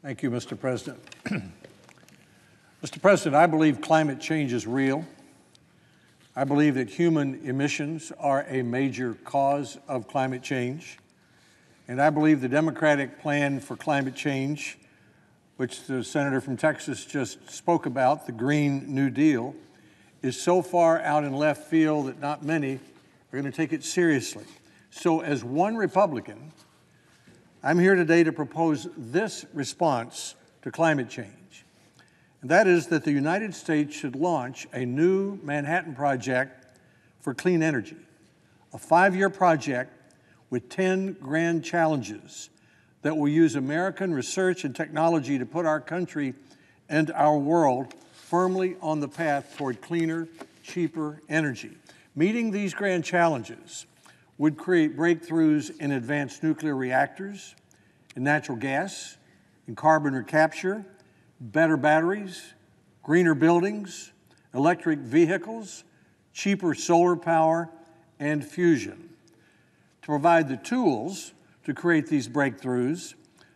Thank you, Mr. President. Mr. President, I believe climate change is real. I believe that human emissions are a major cause of climate change. And I believe the Democratic plan for climate change, which the senator from Texas just spoke about, the Green New Deal, is so far out in left field that not many are going to take it seriously. So as one Republican, I'm here today to propose this response to climate change. And that is that the United States should launch a new Manhattan Project for clean energy, a 5-year project with 10 grand challenges that will use American research and technology to put our country and our world firmly on the path toward cleaner, cheaper energy. Meeting these grand challenges would create breakthroughs in advanced nuclear reactors, in natural gas, in carbon capture, better batteries, greener buildings, electric vehicles, cheaper solar power, and fusion. To provide the tools to create these breakthroughs,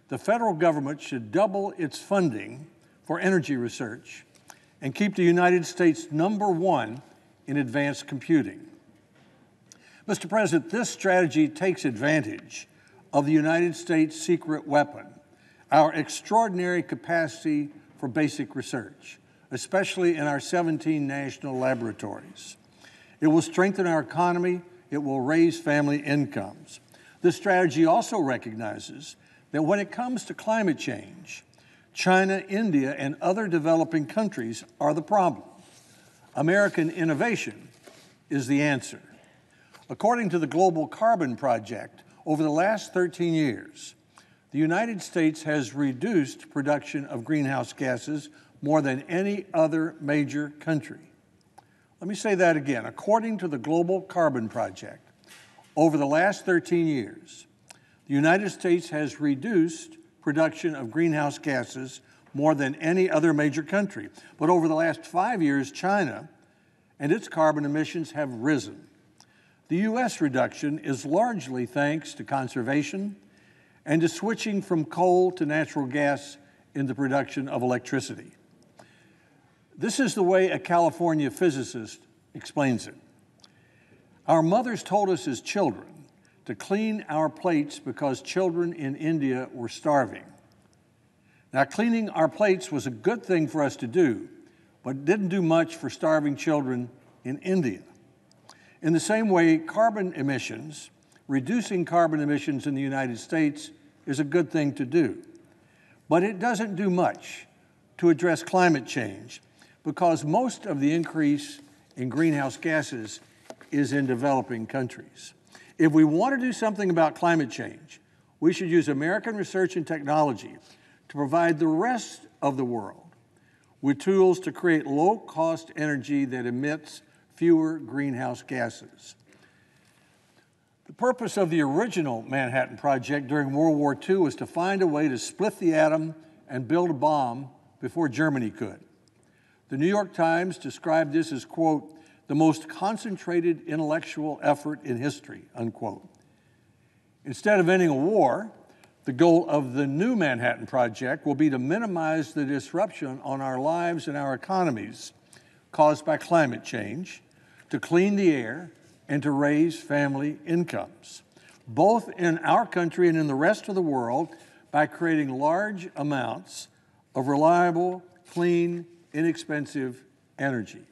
the federal government should double its funding for energy research and keep the United States #1 in advanced computing. Mr. President, this strategy takes advantage of the United States secret weapon, our extraordinary capacity for basic research, especially in our 17 national laboratories. It will strengthen our economy. It will raise family incomes. This strategy also recognizes that when it comes to climate change, China, India, and other developing countries are the problem. American innovation is the answer. According to the Global Carbon Project, over the last 13 years, the United States has reduced production of greenhouse gases more than any other major country. Let me say that again. According to the Global Carbon Project, over the last 13 years, the United States has reduced production of greenhouse gases more than any other major country. But over the last 5 years, China and its carbon emissions have risen. The U.S. reduction is largely thanks to conservation and to switching from coal to natural gas in the production of electricity. This is the way a California physicist explains it. Our mothers told us as children to clean our plates because children in India were starving. Now, cleaning our plates was a good thing for us to do, but didn't do much for starving children in India. In the same way, reducing carbon emissions in the United States is a good thing to do. But it doesn't do much to address climate change because most of the increase in greenhouse gases is in developing countries. If we want to do something about climate change, we should use American research and technology to provide the rest of the world with tools to create low-cost energy that emits fewer greenhouse gases. The purpose of the original Manhattan Project during World War II was to find a way to split the atom and build a bomb before Germany could. The New York Times described this as, quote, the most concentrated intellectual effort in history, unquote. Instead of ending a war, the goal of the new Manhattan Project will be to minimize the disruption on our lives and our economies caused by climate change, to clean the air, and to raise family incomes, both in our country and in the rest of the world, by creating large amounts of reliable, clean, inexpensive energy.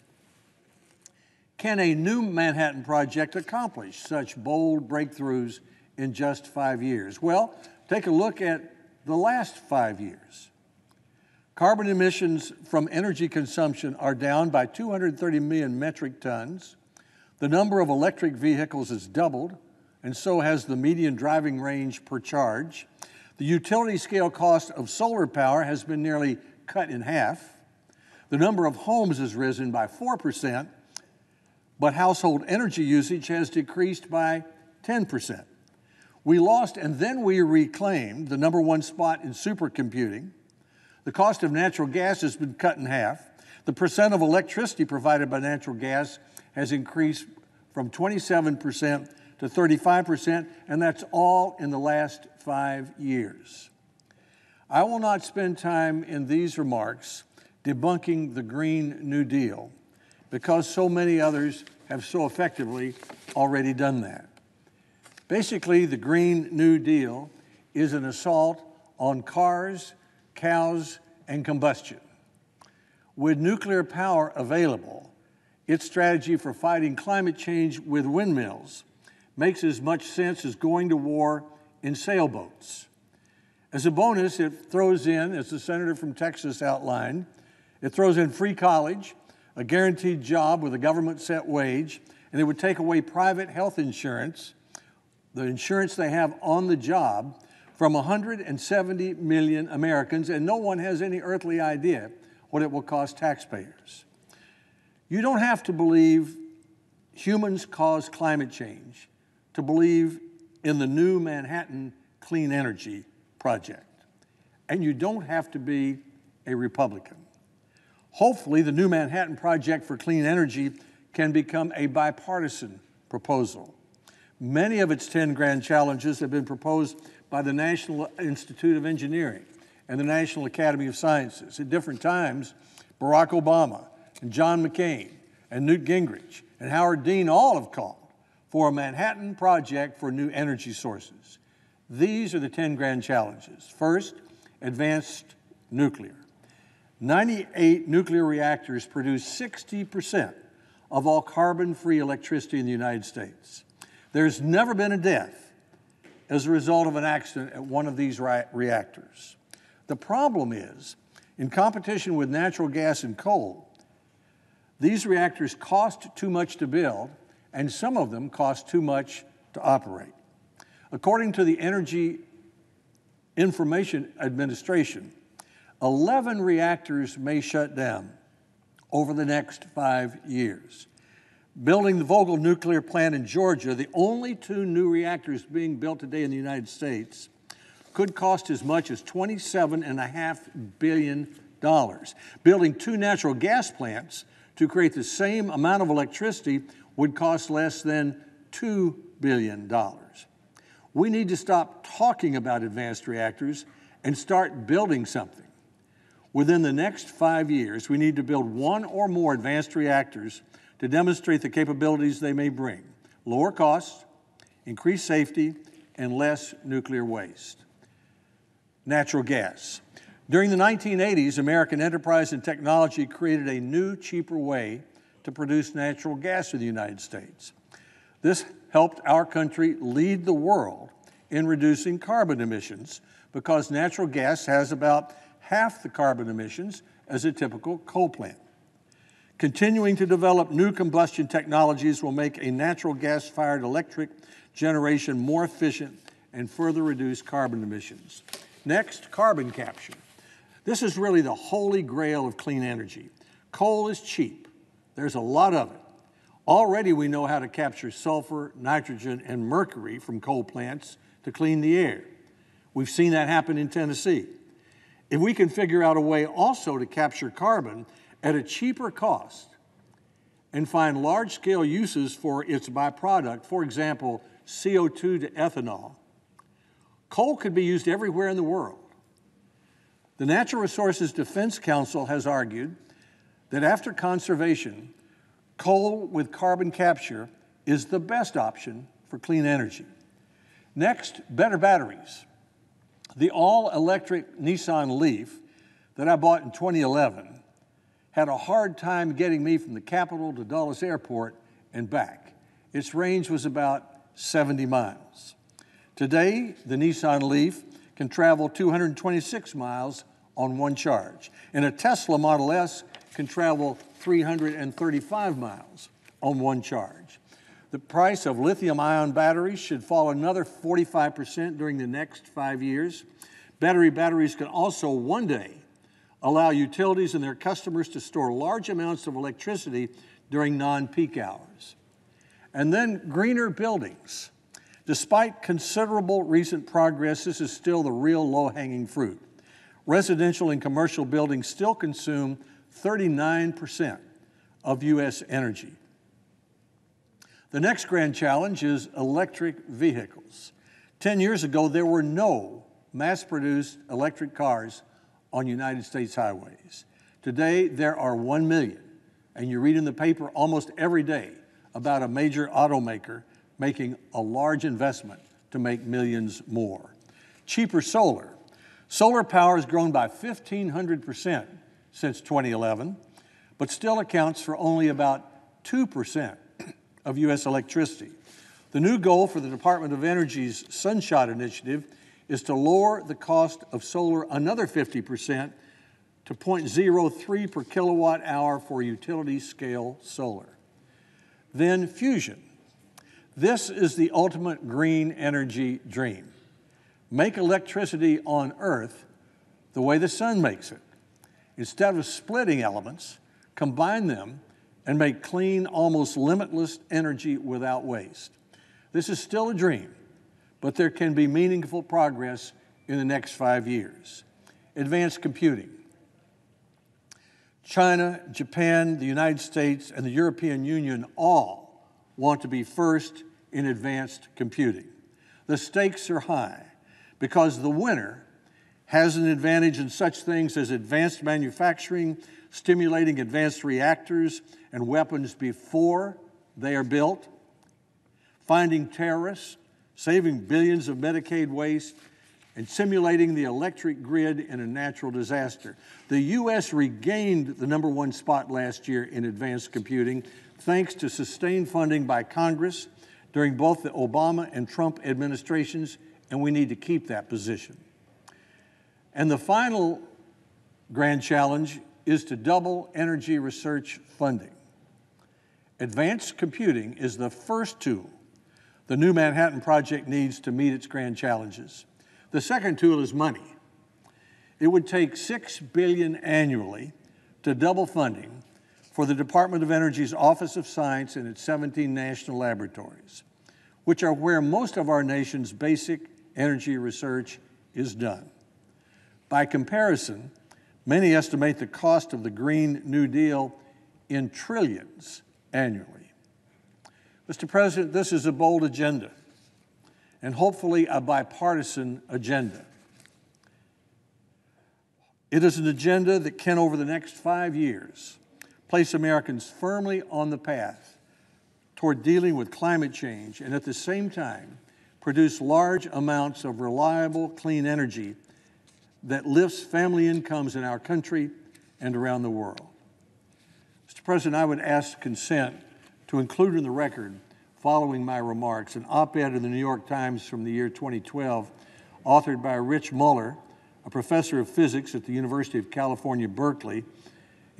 Can a new Manhattan Project accomplish such bold breakthroughs in just 5 years? Well, take a look at the last 5 years. Carbon emissions from energy consumption are down by 230 million metric tons. The number of electric vehicles has doubled, and so has the median driving range per charge. The utility scale cost of solar power has been nearly cut in half. The number of homes has risen by 4%, but household energy usage has decreased by 10%. We lost and then we reclaimed the #1 spot in supercomputing. The cost of natural gas has been cut in half. The percent of electricity provided by natural gas has increased from 27% to 35%, and that's all in the last 5 years. I will not spend time in these remarks debunking the Green New Deal because so many others have so effectively already done that. Basically, the Green New Deal is an assault on cars, cows, and combustion. With nuclear power available, its strategy for fighting climate change with windmills makes as much sense as going to war in sailboats. As a bonus, it throws in, as the senator from Texas outlined, it throws in free college, a guaranteed job with a government-set wage, and it would take away private health insurance, the insurance they have on the job, from 170 million Americans, and no one has any earthly idea what it will cost taxpayers. You don't have to believe humans cause climate change to believe in the new Manhattan Clean Energy Project. And you don't have to be a Republican. Hopefully, the new Manhattan Project for Clean Energy can become a bipartisan proposal. Many of its 10 grand challenges have been proposed by the National Institute of Engineering and the National Academy of Sciences. At different times, Barack Obama and John McCain and Newt Gingrich and Howard Dean all have called for a Manhattan Project for new energy sources. These are the 10 grand challenges. First, advanced nuclear. 98 nuclear reactors produce 60% of all carbon-free electricity in the United States. There's never been a death as a result of an accident at one of these reactors. The problem is, in competition with natural gas and coal, these reactors cost too much to build, and some of them cost too much to operate. According to the Energy Information Administration, 11 reactors may shut down over the next 5 years. Building the Vogtle nuclear plant in Georgia, the only 2 new reactors being built today in the United States, could cost as much as $27.5 billion. Building 2 natural gas plants to create the same amount of electricity would cost less than $2 billion. We need to stop talking about advanced reactors and start building something. Within the next 5 years, we need to build 1 or more advanced reactors to demonstrate the capabilities they may bring: lower costs, increased safety, and less nuclear waste. Natural gas. During the 1980s, American enterprise and technology created a new, cheaper way to produce natural gas in the United States. This helped our country lead the world in reducing carbon emissions because natural gas has about half the carbon emissions as a typical coal plant. Continuing to develop new combustion technologies will make a natural gas-fired electric generation more efficient and further reduce carbon emissions. Next, carbon capture. This is really the holy grail of clean energy. Coal is cheap. There's a lot of it. Already we know how to capture sulfur, nitrogen, and mercury from coal plants to clean the air. We've seen that happen in Tennessee. If we can figure out a way also to capture carbon at a cheaper cost and find large-scale uses for its byproduct, for example, CO2 to ethanol, coal could be used everywhere in the world. The Natural Resources Defense Council has argued that after conservation, coal with carbon capture is the best option for clean energy. Next, better batteries. The all-electric Nissan Leaf that I bought in 2011 had a hard time getting me from the Capitol to Dulles Airport and back. Its range was about 70 miles. Today, the Nissan Leaf can travel 226 miles on one charge, and a Tesla Model S can travel 335 miles on one charge. The price of lithium-ion batteries should fall another 45% during the next 5 years. Batteries can also one day allow utilities and their customers to store large amounts of electricity during non-peak hours. And then greener buildings. Despite considerable recent progress, this is still the real low-hanging fruit. Residential and commercial buildings still consume 39% of U.S. energy. The next grand challenge is electric vehicles. 10 years ago, there were no mass-produced electric cars on United States highways. Today, there are 1 million, and you read in the paper almost every day about a major automaker making a large investment to make millions more. Cheaper solar. Solar power has grown by 1,500% since 2011, but still accounts for only about 2% of U.S. electricity. The new goal for the Department of Energy's Sunshot Initiative is to lower the cost of solar another 50% to 0.03 per kilowatt hour for utility-scale solar. Then fusion. This is the ultimate green energy dream. Make electricity on Earth the way the sun makes it. Instead of splitting elements, combine them and make clean, almost limitless energy without waste. This is still a dream, but there can be meaningful progress in the next 5 years. Advanced computing. China, Japan, the United States, and the European Union all want to be first in advanced computing. The stakes are high because the winner has an advantage in such things as advanced manufacturing, stimulating advanced reactors and weapons before they are built, finding terrorists, saving billions of Medicaid waste, and simulating the electric grid in a natural disaster. The U.S. regained the #1 spot last year in advanced computing thanks to sustained funding by Congress during both the Obama and Trump administrations, and we need to keep that position. And the final grand challenge is to double energy research funding. Advanced computing is the first tool the new Manhattan Project needs to meet its grand challenges. The second tool is money. It would take $6 billion annually to double funding for the Department of Energy's Office of Science and its 17 national laboratories, which are where most of our nation's basic energy research is done. By comparison, many estimate the cost of the Green New Deal in trillions annually. Mr. President, this is a bold agenda, and hopefully a bipartisan agenda. It is an agenda that can, over the next 5 years, place Americans firmly on the path toward dealing with climate change and at the same time produce large amounts of reliable, clean energy that lifts family incomes in our country and around the world. Mr. President, I would ask consent to include in the record, following my remarks, an op-ed in the New York Times from the year 2012, authored by Rich Muller, a professor of physics at the University of California, Berkeley,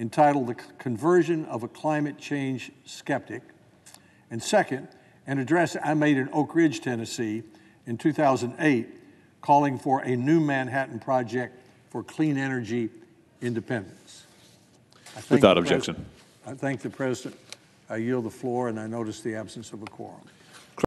entitled "The Conversion of a Climate Change Skeptic." And second, an address I made in Oak Ridge, Tennessee in 2008, calling for a new Manhattan Project for clean energy independence. Without objection. I thank the President. I yield the floor, and I notice the absence of a quorum.